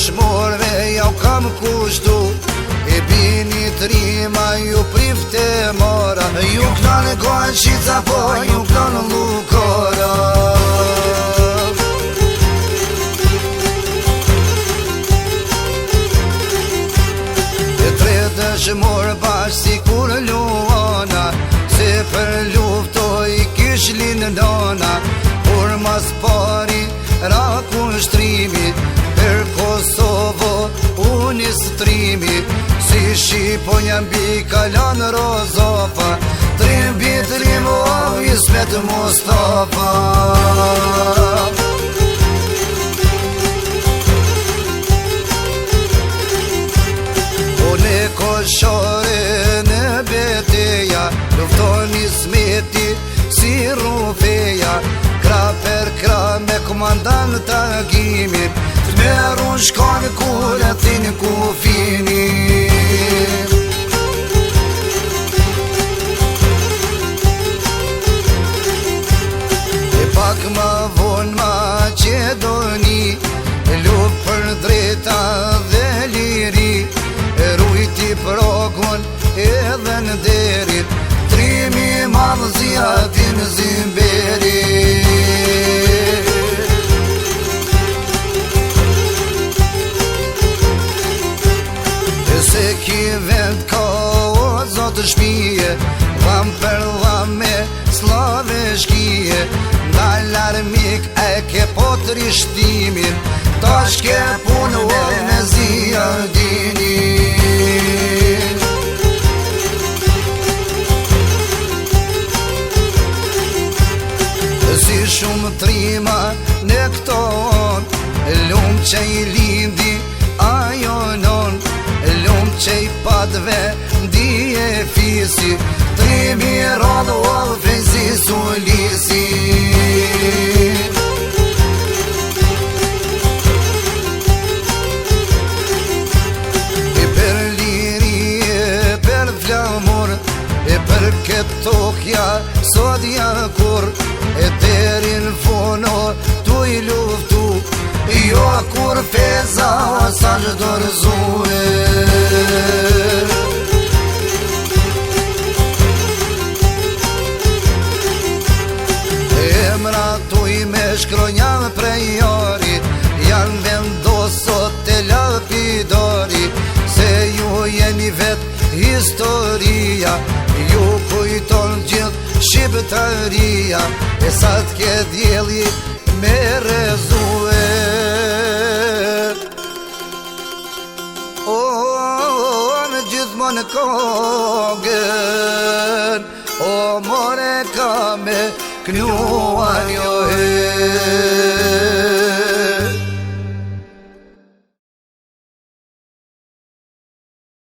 dëshmorve ja u kam kushtu, e bini trima ju prifte mora, ju knanë gojnë shica po ju knanë lukora. E tre dëshmor bash si kur luana, se për luftoj kish linë nona, por mas pari ra kushtrimi, për Kosovo unë strimi, si Shqiponja mbi kalan Rozofa, trim bitrim o Ismet Mustafa. Unë koshore në beteja, lufton Ismeti si Rufeja, kra per kra me komandant tagimin, të merun shkon kuletin kufini. E pak ma vonë Maqedoni, luft për drejta dhe liri, rujti progun edhe në derit, trimi madhëzia din Zimberi. Se ki vend ka o zotë shpije, dham për dhame slave shkije, ndal armik e ke po të rishtimin, ta shke punë me zia dinin. Si shumë trima në këto on, lumë që i lindi ajo non, lumë që i padve ndi e fisi, trimi radhë o fezi sulisi. E për liri, e për flamur, e për këtë tokja sodja kur, e derin fono tu i luftu, jo kur feza sa në dorëzue. Emra tu i me shkronja prej jarit, janë vendosot të lapidari, se ju jeni vet historia, ju kujton gjithë shqiptaria, e sa t'ke djeli me rezue. O, në gjithmonë kogën, o more ka me knuar jo he.